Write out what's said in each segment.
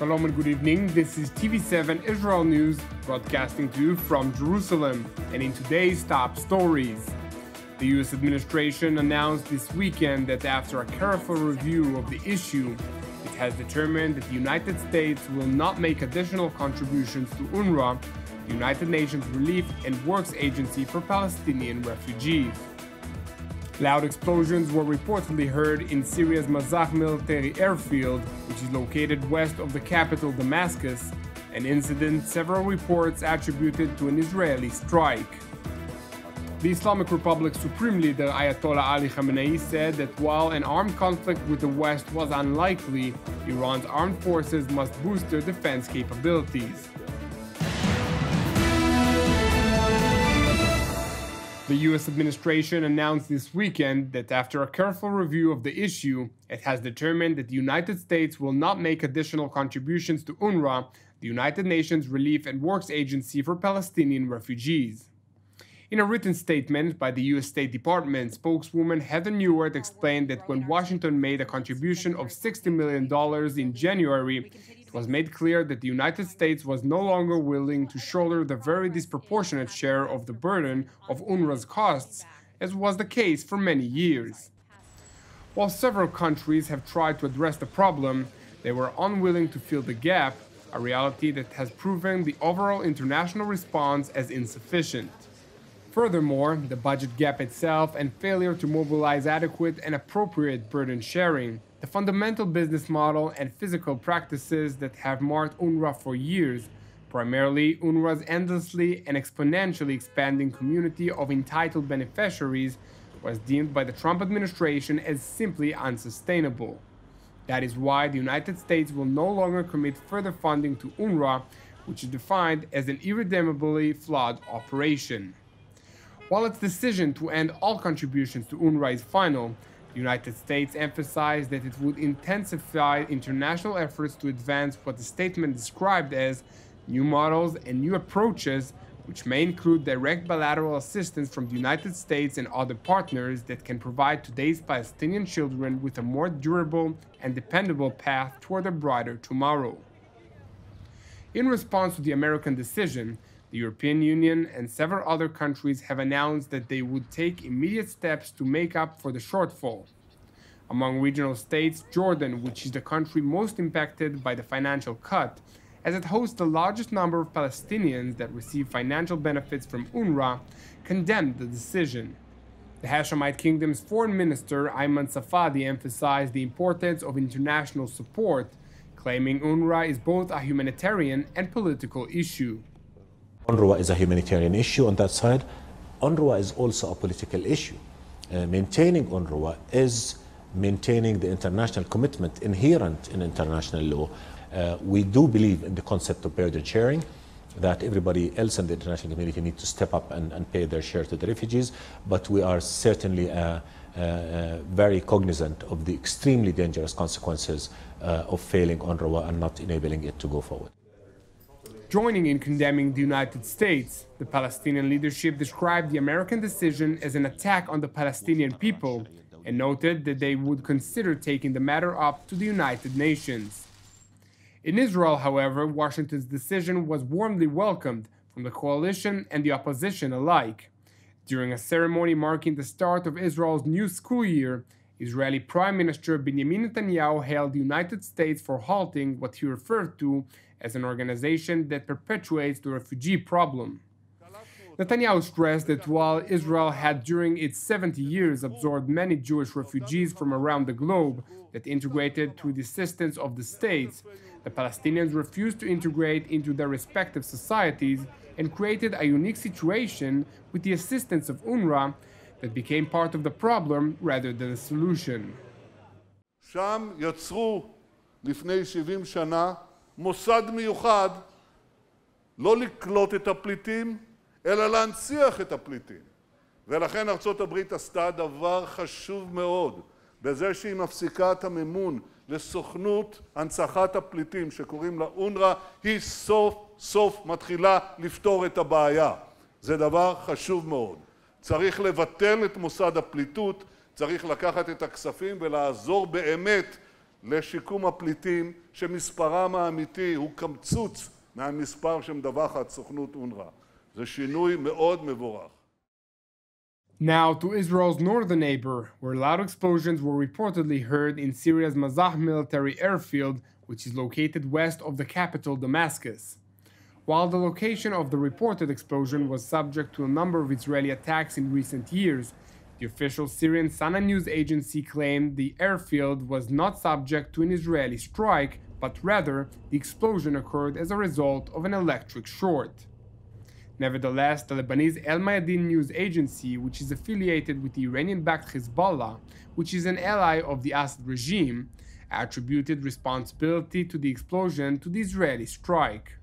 Shalom and good evening. This is TV7 Israel News, broadcasting to you from Jerusalem. And in today's top stories, the U.S. administration announced this weekend that after a careful review of the issue, it has determined that the United States will not make additional contributions to UNRWA, the United Nations Relief and Works Agency for Palestinian Refugees. Loud explosions were reportedly heard in Syria's Mezzeh military airfield, which is located west of the capital Damascus, an incident several reports attributed to an Israeli strike. The Islamic Republic's Supreme Leader Ayatollah Ali Khamenei said that while an armed conflict with the West was unlikely, Iran's armed forces must boost their defense capabilities. The U.S. administration announced this weekend that after a careful review of the issue, it has determined that the United States will not make additional contributions to UNRWA, the United Nations Relief and Works Agency for Palestinian Refugees. In a written statement by the U.S. State Department, spokeswoman Heather Nauert explained that when Washington made a contribution of $60 million in January, it was made clear that the United States was no longer willing to shoulder the very disproportionate share of the burden of UNRWA's costs, as was the case for many years. While several countries have tried to address the problem, they were unwilling to fill the gap, a reality that has proven the overall international response as insufficient. Furthermore, the budget gap itself and failure to mobilize adequate and appropriate burden sharing, the fundamental business model and physical practices that have marked UNRWA for years, primarily UNRWA's endlessly and exponentially expanding community of entitled beneficiaries, was deemed by the Trump administration as simply unsustainable. That is why the United States will no longer commit further funding to UNRWA, which is defined as an irredeemably flawed operation. While its decision to end all contributions to UNRWA is final, the United States emphasized that it would intensify international efforts to advance what the statement described as new models and new approaches, which may include direct bilateral assistance from the United States and other partners that can provide today's Palestinian children with a more durable and dependable path toward a brighter tomorrow. In response to the American decision, the European Union and several other countries have announced that they would take immediate steps to make up for the shortfall. Among regional states, Jordan, which is the country most impacted by the financial cut, as it hosts the largest number of Palestinians that receive financial benefits from UNRWA, condemned the decision. The Hashemite Kingdom's Foreign Minister Ayman Safadi emphasized the importance of international support, claiming UNRWA is both a humanitarian and political issue. UNRWA is a humanitarian issue on that side. UNRWA is also a political issue. Maintaining UNRWA is maintaining the international commitment inherent in international law. We do believe in the concept of burden sharing, that everybody else in the international community needs to step up and pay their share to the refugees, but we are certainly very cognizant of the extremely dangerous consequences of failing UNRWA and not enabling it to go forward. Joining in condemning the United States, the Palestinian leadership described the American decision as an attack on the Palestinian people and noted that they would consider taking the matter up to the United Nations. In Israel, however, Washington's decision was warmly welcomed from the coalition and the opposition alike. During a ceremony marking the start of Israel's new school year, Israeli Prime Minister Benjamin Netanyahu hailed the United States for halting what he referred to as an organization that perpetuates the refugee problem. Netanyahu stressed that while Israel had during its 70 years absorbed many Jewish refugees from around the globe that integrated through the assistance of the states, the Palestinians refused to integrate into their respective societies and created a unique situation with the assistance of UNRWA that became part of the problem rather than a solution. שם יצרו לפני 70 שנה מוסד מיוחד לא לקלוט את הפליטים, אלא להנציח את הפליטים. ולכן ארצות הברית עשתה דבר חשוב מאוד בזה שהיא מפסיקה את המימון לסוכנות הנצחת הפליטים שקוראים לה אונר"א, היא סוף סוף מתחילה לפתור את הבעיה. זה דבר חשוב מאוד. צריך לבטל את מוסד הפליטות, צריך לקחת את הכספים ולעזור באמת לשיקום הפליטים שמספרם האמיתי הוא קמצוץ מהמספר שמדווחת סוכנות אונר"א. זה שינוי מאוד מבורך. Now to Israel's northern neighbor, where loud explosions were reportedly heard in Syria's Mezzeh military airfield, which is located west of the capital Damascus. While the location of the reported explosion was subject to a number of Israeli attacks in recent years, the official Syrian Sana news agency claimed the airfield was not subject to an Israeli strike, but rather the explosion occurred as a result of an electric short. Nevertheless, the Lebanese El Mayadin news agency, which is affiliated with the Iranian-backed Hezbollah, which is an ally of the Assad regime, attributed responsibility to the explosion to the Israeli strike.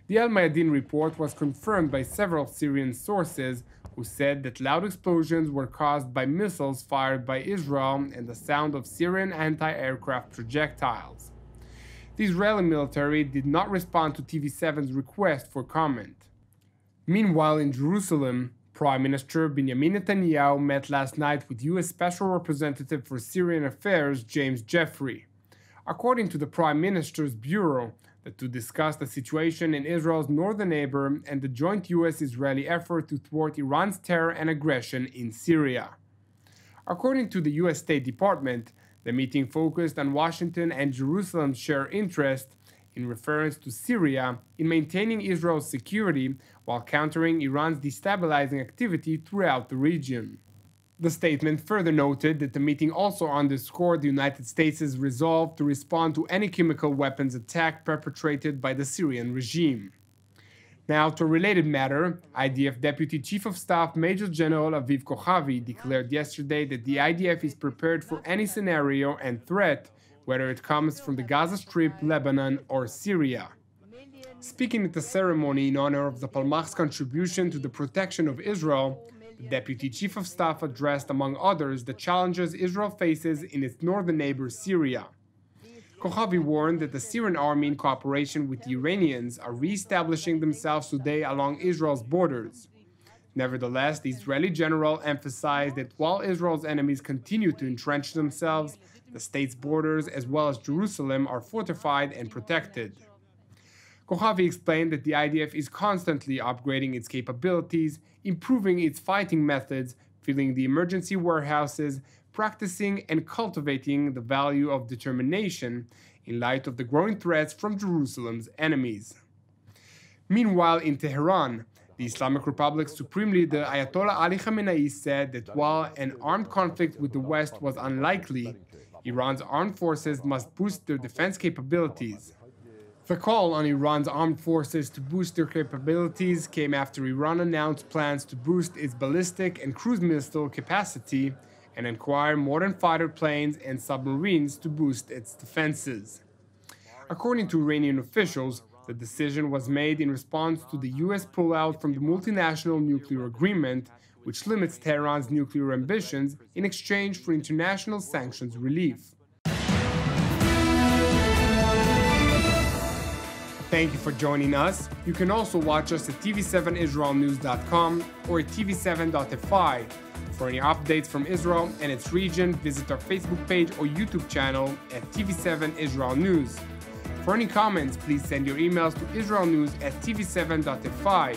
The El Mayadin report was confirmed by several Syrian sources who said that loud explosions were caused by missiles fired by Israel and the sound of Syrian anti-aircraft projectiles. The Israeli military did not respond to TV7's request for comment. Meanwhile, in Jerusalem, Prime Minister Benjamin Netanyahu met last night with U.S. Special Representative for Syrian Affairs James Jeffrey. According to the Prime Minister's Bureau, to discuss the situation in Israel's northern neighbor and the joint U.S.-Israeli effort to thwart Iran's terror and aggression in Syria. According to the U.S. State Department, the meeting focused on Washington and Jerusalem's shared interest in reference to Syria in maintaining Israel's security while countering Iran's destabilizing activity throughout the region. The statement further noted that the meeting also underscored the United States' resolve to respond to any chemical weapons attack perpetrated by the Syrian regime. Now, to a related matter, IDF Deputy Chief of Staff Major General Aviv Kochavi declared yesterday that the IDF is prepared for any scenario and threat, whether it comes from the Gaza Strip, Lebanon, or Syria. Speaking at the ceremony in honor of the Palmach's contribution to the protection of Israel, the Deputy Chief of Staff addressed, among others, the challenges Israel faces in its northern neighbor Syria. Kochavi warned that the Syrian army, in cooperation with the Iranians, are re-establishing themselves today along Israel's borders. Nevertheless, the Israeli general emphasized that while Israel's enemies continue to entrench themselves, the state's borders, as well as Jerusalem, are fortified and protected. Kochavi explained that the IDF is constantly upgrading its capabilities, improving its fighting methods, filling the emergency warehouses, practicing and cultivating the value of determination in light of the growing threats from Jerusalem's enemies. Meanwhile, in Tehran, the Islamic Republic's Supreme Leader Ayatollah Ali Khamenei said that while an armed conflict with the West was unlikely, Iran's armed forces must boost their defense capabilities. The call on Iran's armed forces to boost their capabilities came after Iran announced plans to boost its ballistic and cruise missile capacity and acquire modern fighter planes and submarines to boost its defenses. According to Iranian officials, the decision was made in response to the U.S. pullout from the multinational nuclear agreement, which limits Tehran's nuclear ambitions in exchange for international sanctions relief. Thank you for joining us. You can also watch us at TV7IsraelNews.com or at TV7.fi. For any updates from Israel and its region, visit our Facebook page or YouTube channel at TV7 Israel News. For any comments, please send your emails to israelnews@tv7.fi.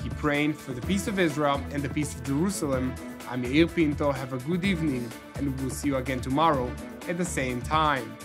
Keep praying for the peace of Israel and the peace of Jerusalem. I'm Yair Pinto. Have a good evening, and we'll see you again tomorrow at the same time.